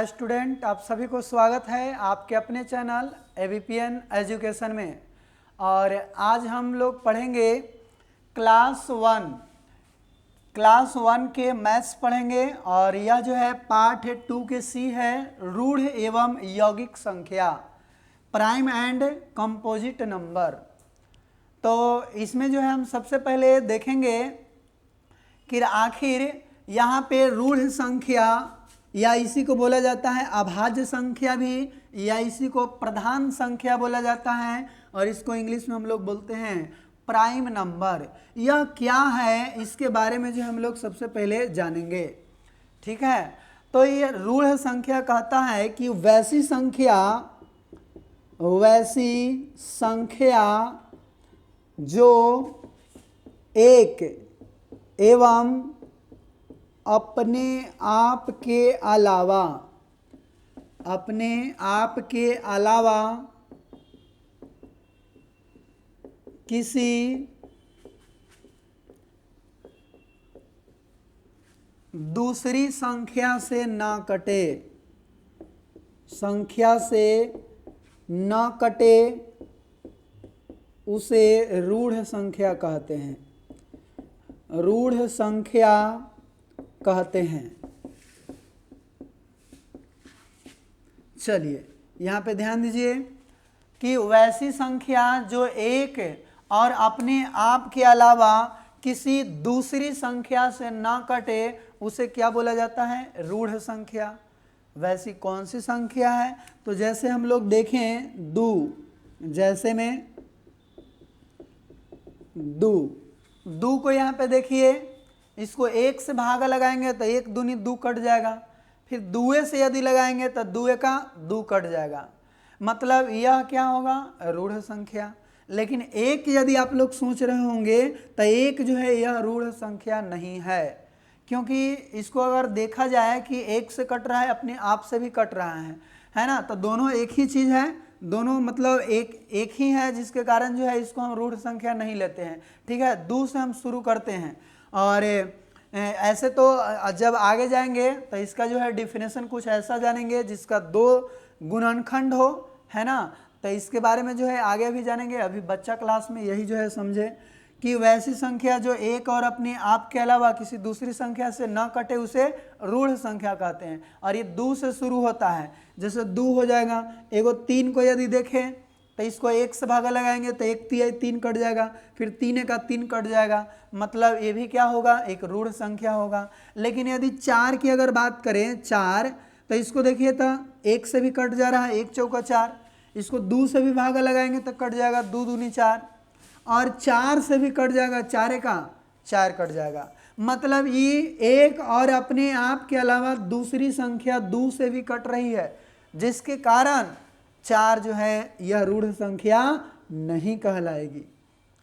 Hi student, आप सभी को स्वागत है आपके अपने चैनल एबीपीएन एजुकेशन में। और आज हम लोग पढ़ेंगे क्लास वन के मैथ्स पढ़ेंगे। और यह जो है पार्ट 2 के सी है, रूढ़ एवं यौगिक संख्या, प्राइम एंड कंपोजिट नंबर। तो इसमें जो है हम सबसे पहले देखेंगे कि आखिर यहाँ पे रूढ़ संख्या या इसी को बोला जाता है अभाज्य संख्या भी, या इसी को प्रधान संख्या बोला जाता है, और इसको इंग्लिश में हम लोग बोलते हैं प्राइम नंबर। यह क्या है इसके बारे में जो हम लोग सबसे पहले जानेंगे। ठीक है, तो ये रूढ़ संख्या कहता है कि वैसी संख्या जो एक एवं अपने आप के अलावा किसी दूसरी संख्या से न कटे उसे रूढ़ संख्या कहते हैं। चलिए यहाँ पे ध्यान दीजिए कि वैसी संख्या जो एक और अपने आप के अलावा किसी दूसरी संख्या से ना कटे उसे क्या बोला जाता है? रूढ़ संख्या। वैसी कौन सी संख्या है? तो जैसे हम लोग देखें दो को यहाँ पे देखिए, इसको एक से भागा लगाएंगे तो एक दूनी दो कट जाएगा, फिर दुए से यदि लगाएंगे तो दुए का दो कट जाएगा, मतलब यह क्या होगा? रूढ़ संख्या। लेकिन एक यदि आप लोग सोच रहे होंगे तो एक जो है यह रूढ़ संख्या नहीं है, क्योंकि इसको अगर देखा जाए कि एक से कट रहा है अपने आप से भी कट रहा है ना, तो दोनों एक ही चीज़ है, दोनों मतलब एक ही है, जिसके कारण जो है इसको हम रूढ़ संख्या नहीं लेते हैं। ठीक है, दो से हम शुरू करते हैं। और ऐसे तो जब आगे जाएंगे तो इसका जो है डिफिनेशन कुछ ऐसा जानेंगे जिसका दो गुणनखंड हो, है ना, तो इसके बारे में जो है आगे भी जानेंगे। अभी बच्चा क्लास में यही जो है समझे कि वैसी संख्या जो एक और अपने आप के अलावा किसी दूसरी संख्या से न कटे उसे रूढ़ संख्या कहते हैं। और ये दो से शुरू होता है, जैसे दो हो जाएगा, एगो तीन को यदि देखें तो इसको एक से भागा लगाएंगे तो एक तीन कट जाएगा, फिर तीन का तीन कट जाएगा, मतलब ये भी क्या होगा? एक रूढ़ संख्या होगा। लेकिन यदि चार की अगर बात करें, चार, तो इसको देखिए तो एक से भी कट जा रहा है, एक चौका चार, इसको दो से भी भागा लगाएंगे तो कट जाएगा, दो दूनी चार, और चार से भी कट जाएगा, चार का चार कट जाएगा, मतलब ये एक और अपने आप के अलावा दूसरी संख्या दो से भी कट रही है, जिसके कारण चार जो है यह रूढ़ संख्या नहीं कहलाएगी,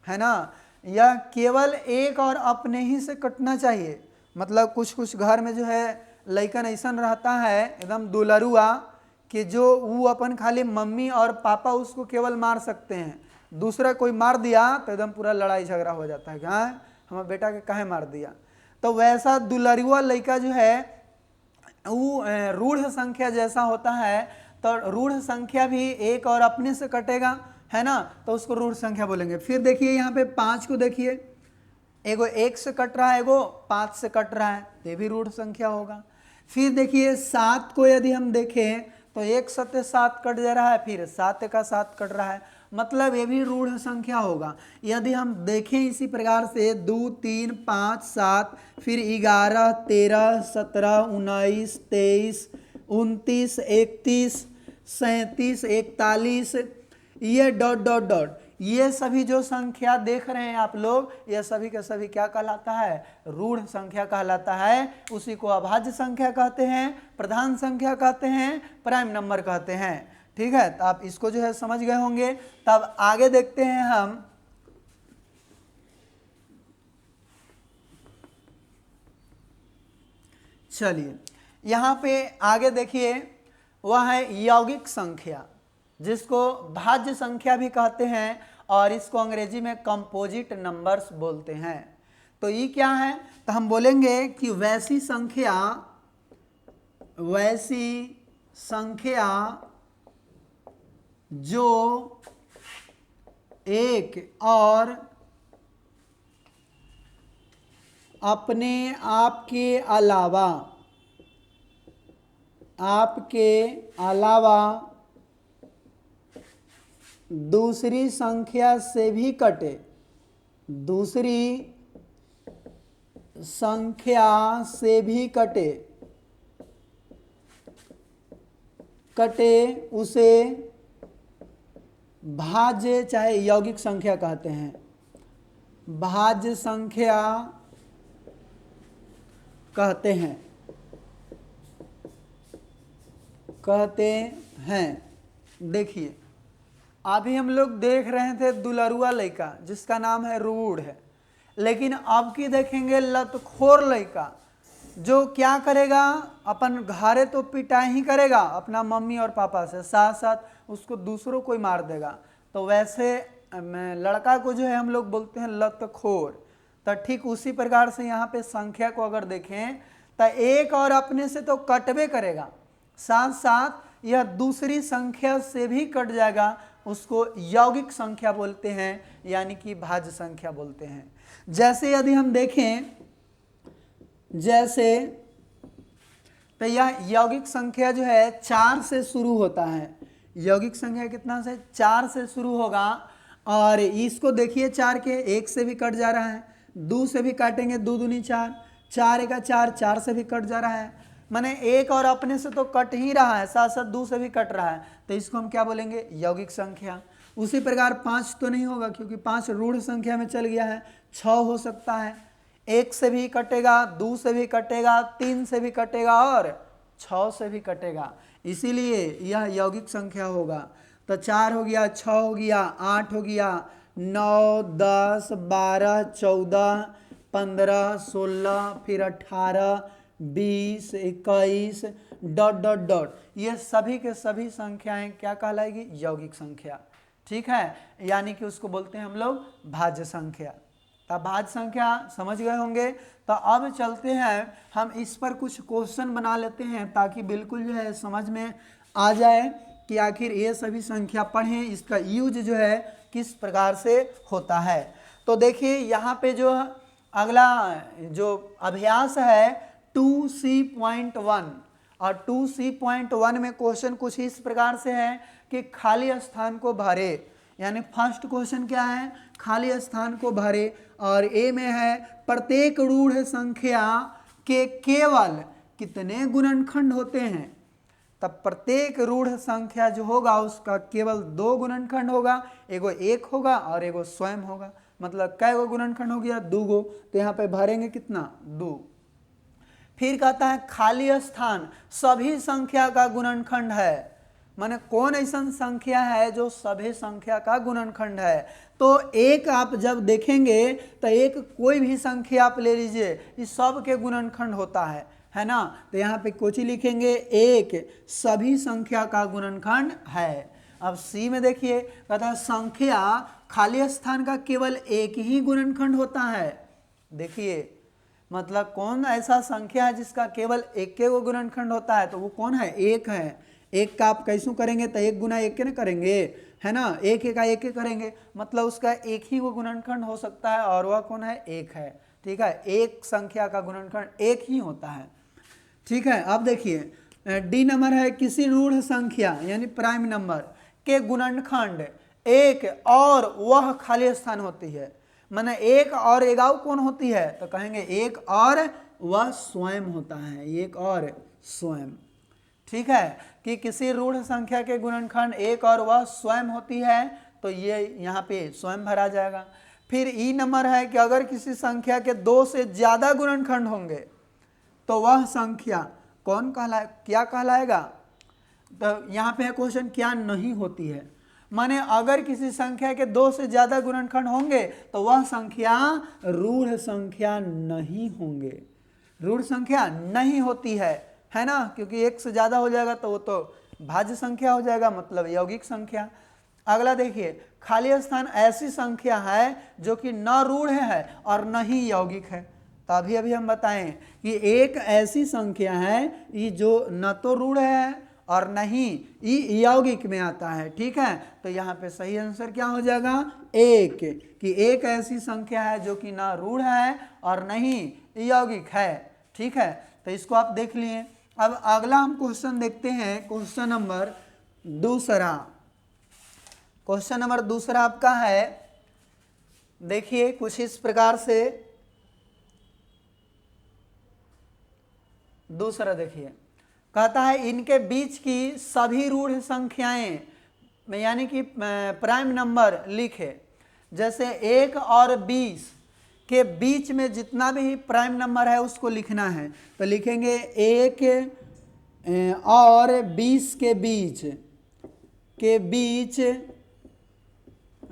है ना। यह केवल एक और अपने ही से कटना चाहिए। मतलब कुछ घर में जो है लइकन ऐसा रहता है एकदम दुलरुआ कि जो वो अपन खाली मम्मी और पापा उसको केवल मार सकते हैं, दूसरा कोई मार दिया तो एकदम पूरा लड़ाई झगड़ा हो जाता है कि हाँ हमारे बेटा के काहे मार दिया। तो वैसा दुलरुआ लइका जो है वो रूढ़ संख्या जैसा होता है, तो रूढ़ संख्या भी एक और अपने से कटेगा, है ना, तो उसको रूढ़ संख्या बोलेंगे। फिर देखिए यहाँ पे पाँच को देखिए, एगो एक से कट रहा है, एगो पाँच से कट रहा है, ये भी रूढ़ संख्या होगा। फिर देखिए सात को यदि हम देखें तो एक सत्य सात कट जा रहा है, फिर सात का सात कट रहा है, मतलब ये भी रूढ़ संख्या होगा। यदि हम देखें इसी प्रकार से 2 3 5 7, फिर 11 13 17 19 23 29 31 37 41, ये डॉट डॉट डॉट, ये सभी जो संख्या देख रहे हैं आप लोग, ये सभी के सभी क्या कहलाता है? रूढ़ संख्या कहलाता है। उसी को अभाज्य संख्या कहते हैं, प्रधान संख्या कहते हैं, प्राइम नंबर कहते हैं। ठीक है, तो आप इसको जो है समझ गए होंगे। तब आगे देखते हैं हम, चलिए यहाँ पे आगे देखिए, वह है यौगिक संख्या, जिसको भाज्य संख्या भी कहते हैं, और इसको अंग्रेजी में कंपोजिट नंबर्स बोलते हैं। तो ये क्या है? तो हम बोलेंगे कि वैसी संख्या जो एक और अपने आप के अलावा दूसरी संख्या से भी कटे, उसे भाज्य चाहे यौगिक संख्या कहते हैं, भाज्य संख्या कहते हैं। देखिए अभी हम लोग देख रहे थे दुलरुआ लड़का जिसका नाम है रूढ़ है, लेकिन अब की देखेंगे लतखोर लड़का जो क्या करेगा, अपन घरे तो पिटाई ही करेगा अपना मम्मी और पापा से, साथ साथ उसको दूसरों को ही मार देगा। तो वैसे लड़का को जो है हम लोग बोलते हैं लतखोर। तो ठीक उसी प्रकार से यहाँ पे संख्या को अगर देखें तो एक और अपने से तो कटवे करेगा, साथ साथ यह दूसरी संख्या से भी कट जाएगा, उसको यौगिक संख्या बोलते हैं, यानी कि भाज्य संख्या बोलते हैं। जैसे यदि हम देखें तो यह यौगिक संख्या जो है 4 से शुरू होता है। यौगिक संख्या कितना से 4 से शुरू होगा, और इसको देखिए 4 के 1 से भी कट जा रहा है, 2 से भी काटेंगे 2 दूनी 4, 4 एका 4, 4 से भी कट जा रहा है, माने एक और अपने से तो कट ही रहा है, साथ साथ 2 से भी कट रहा है, तो इसको हम क्या बोलेंगे, यौगिक संख्या। उसी प्रकार 5 तो नहीं होगा क्योंकि 5 रूढ़ संख्या में चल गया है, 6 हो सकता है, 1 से भी कटेगा, 2 से भी कटेगा, 3 से भी कटेगा और 6 से भी कटेगा, इसीलिए यह यौगिक संख्या होगा। तो 4 हो गया, 6 हो गया, 8 हो गया, 9, 10, 12, 14, 15, 16, फिर 18, 20, 21 ... ये सभी के सभी संख्याएं क्या कहलाएगी, यौगिक संख्या। ठीक है, यानी कि उसको बोलते हैं हम लोग भाज्य संख्या। तो भाज्य संख्या समझ गए होंगे। तो अब चलते हैं हम इस पर कुछ क्वेश्चन बना लेते हैं ताकि बिल्कुल जो है समझ में आ जाए कि आखिर ये सभी संख्या पढ़ें, इसका यूज जो है किस प्रकार से होता है। तो देखिए यहाँ पे जो अगला जो अभ्यास है 2C.1, और 2C.1 में क्वेश्चन कुछ इस प्रकार से है कि खाली स्थान को भरे, यानी फर्स्ट क्वेश्चन क्या है, खाली स्थान को भरे, और ए में है प्रत्येक रूढ़ संख्या के केवल कितने गुणनखंड होते हैं। तब प्रत्येक रूढ़ संख्या जो होगा उसका केवल 2 गुणनखंड होगा, एगो 1 होगा और एगो स्वयं होगा। मतलब कै गो गुणनखंड हो गया, 2 गो। तो यहाँ पे भरेंगे कितना, 2। फिर कहता है खाली स्थान सभी संख्या का गुणनखंड है, माने कौन ऐसा संख्या है जो सभी संख्या का गुणनखंड है। तो एक आप जब देखेंगे तो एक कोई भी संख्या आप ले लीजिए, इस सब के गुणनखंड होता है ना। तो यहाँ पे कोची लिखेंगे, एक सभी संख्या का गुणनखंड है। अब सी में देखिए कहता है संख्या खाली स्थान का केवल एक ही गुणनखंड होता है। देखिए मतलब कौन ऐसा संख्या है जिसका केवल एक के गुणनखंड होता है, तो वो कौन है, एक है। एक का आप कैसे करेंगे, तो 1 गुना 1 के ना करेंगे, है ना, 1 का 1 करेंगे, मतलब उसका एक ही वो गुणनखंड हो सकता है, और वह कौन है, 1 है। ठीक है, एक संख्या का गुणनखंड 1 ही होता है। ठीक है, अब देखिए डी नंबर है किसी रूढ़ संख्या यानी प्राइम नंबर के गुणनखंड एक और वह खाली स्थान होती है। माने एक और एगाव कौन होती है, तो कहेंगे एक और वह स्वयं होता है, एक और स्वयं। ठीक है, कि किसी रूढ़ संख्या के गुणनखंड एक और वह स्वयं होती है, तो ये यहाँ पे स्वयं भरा जाएगा। फिर ई नंबर है कि अगर किसी संख्या के 2 से ज़्यादा गुणनखंड होंगे तो वह संख्या कौन कहलाए, क्या कहलाएगा। तो यहाँ पे है क्वेश्चन क्या नहीं होती है, माने अगर किसी संख्या के 2 से ज़्यादा गुणनखंड होंगे तो वह संख्या रूढ़ संख्या नहीं होंगे, रूढ़ संख्या नहीं होती है ना, क्योंकि 1 से ज़्यादा हो जाएगा तो वो तो भाज्य संख्या हो जाएगा, मतलब यौगिक संख्या। अगला देखिए खाली स्थान ऐसी संख्या है जो कि न रूढ़ है और न ही यौगिक है। तो अभी हम बताएं कि एक ऐसी संख्या है ये जो न तो रूढ़ है और नहीं ई यौगिक में आता है। ठीक है, तो यहाँ पे सही आंसर क्या हो जाएगा? एक, कि एक ऐसी संख्या है जो कि ना रूढ़ है और नहीं यौगिक है। ठीक है, तो इसको आप देख लिए। अब अगला हम क्वेश्चन देखते हैं, क्वेश्चन नंबर दूसरा। क्वेश्चन नंबर दूसरा आपका है, देखिए कुछ इस प्रकार से। दूसरा देखिए, कहता है इनके बीच की सभी रूढ़ संख्याएं यानी कि प्राइम नंबर लिखे। जैसे 1 और 20 के बीच में जितना भी प्राइम नंबर है उसको लिखना है, तो लिखेंगे 1 और 20 के बीच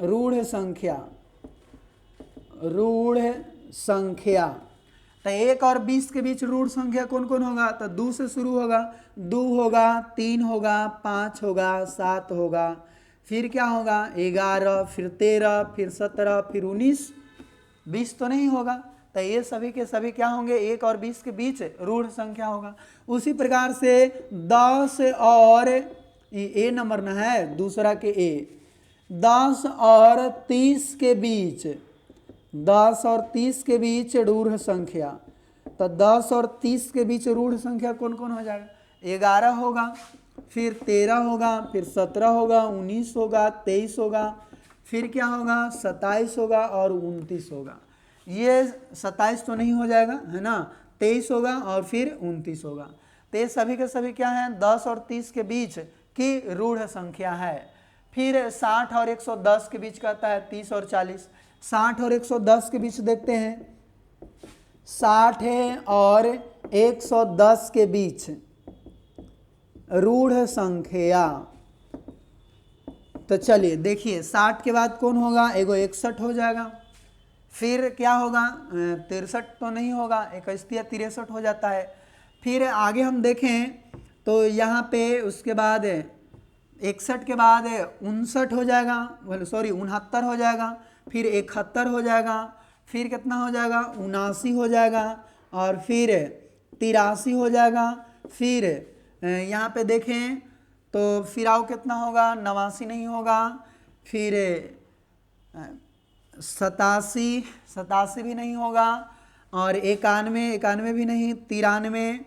रूढ़ संख्या। तो 1 और 20 के बीच रूढ़ संख्या कौन कौन होगा? तो 2 से शुरू होगा, 2 होगा, 3 होगा, 5 होगा, 7 होगा, फिर क्या होगा 11, फिर 13, फिर 17, फिर 19, 20 तो नहीं होगा। तो ये सभी के सभी क्या होंगे? 1 और 20 के बीच रूढ़ संख्या होगा। उसी प्रकार से 10 और ए नंबर ना है, दूसरा के ए, 10 और 30 के बीच, 10 और 30 के बीच रूढ़ संख्या। तो 10 और 30 के बीच रूढ़ संख्या कौन कौन हो जाएगा? 11 होगा, फिर 13 होगा, फिर 17 होगा, 19 होगा, 23 होगा, फिर क्या होगा 27 होगा और 29 होगा। ये 27 तो नहीं हो जाएगा है ना, 23 होगा और फिर 29 होगा। तो ये सभी के सभी क्या हैं? 10 और 30 के बीच की रूढ़ संख्या है। फिर 60 और 110 के बीच कहता है 30 और 40। 60 और 110 के बीच देखते हैं, 60 है और 110 के बीच रूढ़ संख्या। तो चलिए देखिए, 60 के बाद कौन होगा? एगो 61 हो जाएगा, फिर क्या होगा 63 तो नहीं होगा, 61 या 63 हो जाता है। फिर आगे हम देखें तो यहाँ पे उसके बाद 61 के बाद 59 हो जाएगा, सॉरी 69 हो जाएगा, फिर 71 हो जाएगा, फिर कितना हो जाएगा 79 हो जाएगा, और फिर 83 हो जाएगा। फिर यहाँ पे देखें तो फिर आओ कितना होगा 89 नहीं होगा, फिर 87 भी नहीं होगा, और 91 भी नहीं, 93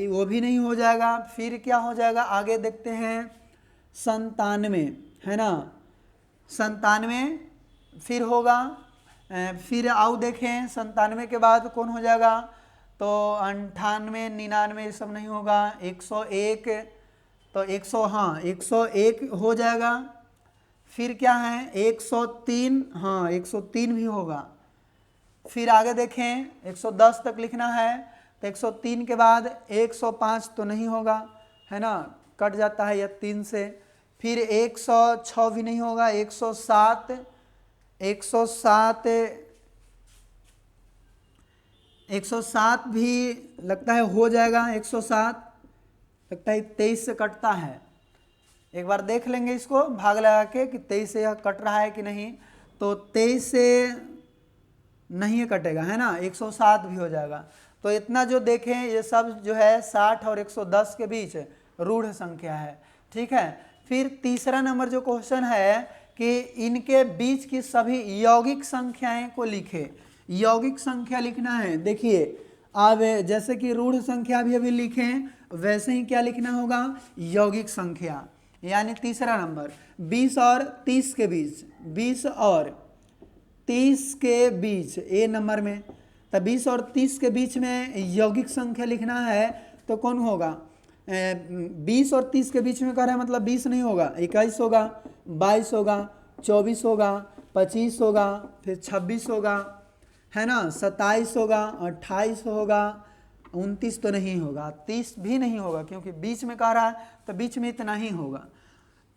वो भी नहीं हो जाएगा। फिर क्या हो जाएगा आगे देखते हैं 97 है ना, 97 फिर होगा। फिर आओ देखें 97 के बाद कौन हो जाएगा? तो 98 99 ये सब नहीं होगा, 101 तो 101 हो जाएगा। फिर क्या है 103, हाँ 103 भी होगा। फिर आगे देखें 110 तक लिखना है, तो 103 के बाद 105 तो नहीं होगा है ना, कट जाता है यह 3 से। फिर 106 भी नहीं होगा, 107 भी लगता है हो जाएगा, 107 लगता है 23 से कटता है। एक बार देख लेंगे इसको भाग लगा के कि 23 से यह कट रहा है कि नहीं। तो 23 से नहीं कटेगा है ना, 107 भी हो जाएगा। तो इतना जो देखें ये सब जो है 60 और 110 के बीच रूढ़ संख्या है। ठीक है, फिर तीसरा नंबर जो क्वेश्चन है कि इनके बीच की सभी यौगिक संख्याएं को लिखे। यौगिक संख्या लिखना है। देखिए अब जैसे कि रूढ़ संख्या भी अभी लिखें, वैसे ही क्या लिखना होगा यौगिक संख्या। यानी तीसरा नंबर 20 और 30 के बीच, 20 और 30 के बीच ए नंबर में, तो 20 और 30 के बीच में यौगिक संख्या लिखना है तो कौन होगा? 20 और 30 के बीच में कह रहा है, मतलब 20 नहीं होगा, 21 होगा, 22 होगा, 24 होगा, 25 होगा, फिर 26 होगा है ना, 27 होगा, 28 होगा, 29 तो नहीं होगा, 30 भी नहीं होगा, क्योंकि बीच में कह रहा है तो बीच में इतना ही होगा।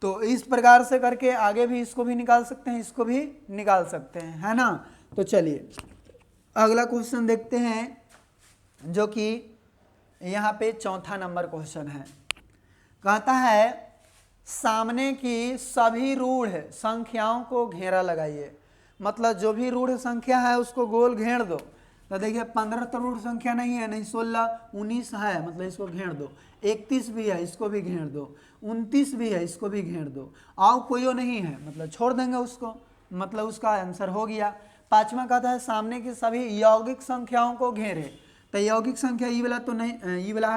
तो इस प्रकार से करके आगे भी इसको भी निकाल सकते हैं, इसको भी निकाल सकते हैं है ना। तो चलिए अगला क्वेश्चन देखते हैं जो कि यहाँ पे चौथा नंबर क्वेश्चन है। कहता है सामने की सभी रूढ़ संख्याओं को घेरा लगाइए। मतलब जो भी रूढ़ संख्या है उसको गोल घेर दो। तो देखिए 15 तो रूढ़ संख्या नहीं है, नहीं 16, 19 है, मतलब इसको घेर दो। 31 भी है, इसको भी घेर दो। 29 भी है, इसको भी घेर दो। आओ कोई नहीं है, मतलब छोड़ देंगे उसको, मतलब उसका आंसर हो गया। पांचवा कहता है सामने की सभी यौगिक संख्याओं को घेरे। तो यौगिक संख्या ये वाला तो नहीं, ये वाला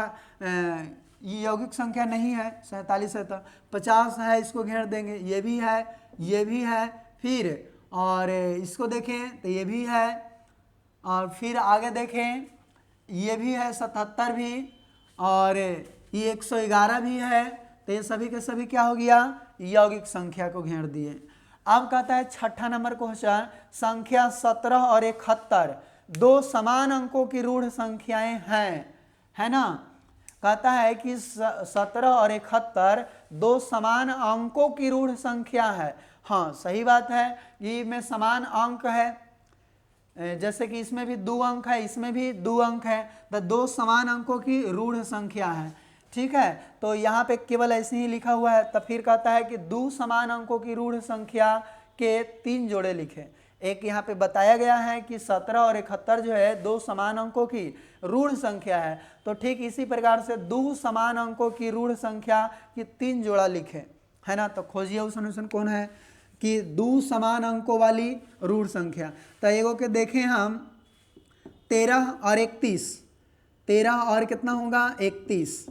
ये यौगिक संख्या नहीं है, 47 है। तो 50 है, इसको घेर देंगे। ये भी है, ये भी है, फिर और इसको देखें तो ये भी है, और फिर आगे देखें ये भी है 77 भी, और ये 111 भी है। तो ये सभी के सभी क्या हो गया, यौगिक संख्या को घेर दिए। अब कहता है छठा नंबर क्वेश्चन, संख्या 17 और 71 दो समान अंकों की रूढ़ संख्याएं हैं, है ना। कहता है कि 17 और 71 दो समान अंकों की रूढ़ संख्या है। हाँ सही बात है, ये में समान अंक है, जैसे कि इसमें भी 2 अंक है, इसमें भी 2 अंक है, तो दो समान अंकों की रूढ़ संख्या है। ठीक है, तो यहाँ पे केवल ऐसे ही लिखा हुआ है। तो फिर कहता है कि दो समान अंकों की रूढ़ संख्या के 3 जोड़े लिखे। एक यहाँ पे बताया गया है कि 17 और 71 जो है दो समान अंकों की रूढ़ संख्या है। तो ठीक इसी प्रकार से दो समान अंकों की रूढ़ संख्या की 3 जोड़ा लिखे, है ना। तो खोजिए वो सॉल्यूशन कौन है कि दो समान अंकों वाली रूढ़ संख्या। तो एगो के देखें हम 13 और 31, 13 और कितना होगा 31,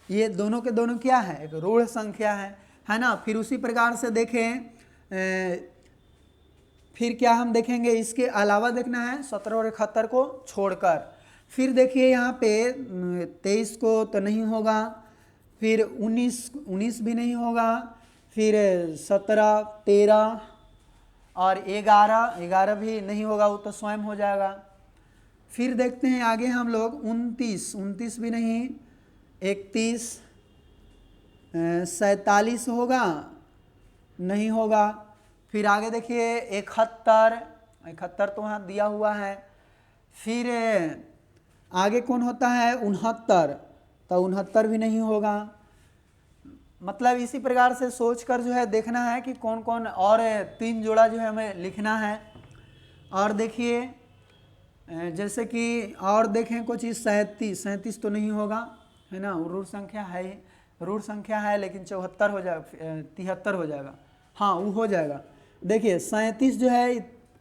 ये दोनों के दोनों क्या है, एक रूढ़ संख्या है ना। फिर उसी प्रकार से देखें फिर क्या हम देखेंगे, इसके अलावा देखना है 17 और 71 को छोड़कर। फिर देखिए यहाँ पे 23 को तो नहीं होगा, फिर 19 भी नहीं होगा, फिर 17, 13 और 11 भी नहीं होगा, वो तो स्वयं हो जाएगा। फिर देखते हैं आगे हम लोग 29 भी नहीं, 31, 47 होगा, नहीं होगा। फिर आगे देखिए 71 तो वहाँ दिया हुआ है। फिर आगे कौन होता है 69, तो 69 भी नहीं होगा। मतलब इसी प्रकार से सोचकर जो है देखना है कि कौन कौन और 3 जोड़ा जो है हमें लिखना है। और देखिए जैसे कि और देखें कुछ 37 तो नहीं होगा, है ना, रूढ़ संख्या है, रूढ़ संख्या है, लेकिन 74 हो जाएगा, 73 हो जाएगा, हाँ वो हो जाएगा। देखिए 37 जो है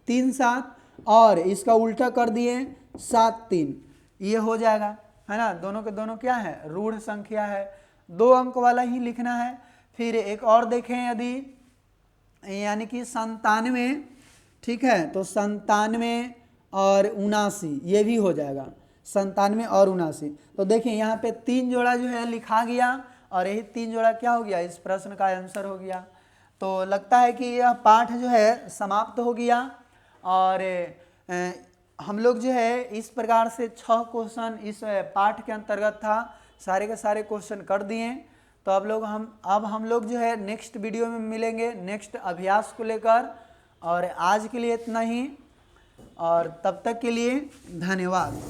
3 7 और इसका उल्टा कर दिए 7 3, ये हो जाएगा, है ना। दोनों के दोनों क्या है, रूढ़ संख्या है, 2 अंक वाला ही लिखना है। फिर एक और देखें यदि, यानी कि 97, ठीक है, तो 97 और 79 ये भी हो जाएगा, 97 और 79। तो देखिए यहाँ पे 3 जोड़ा जो है लिखा गया, और यही 3 जोड़ा क्या हो गया, इस प्रश्न का आंसर हो गया। तो लगता है कि यह पाठ जो है समाप्त हो गया। और हम लोग जो है इस प्रकार से 6 क्वेश्चन इस पाठ के अंतर्गत था, सारे के सारे क्वेश्चन कर दिए। तो अब हम लोग जो है नेक्स्ट वीडियो में मिलेंगे नेक्स्ट अभ्यास को लेकर। और आज के लिए इतना ही, और तब तक के लिए धन्यवाद।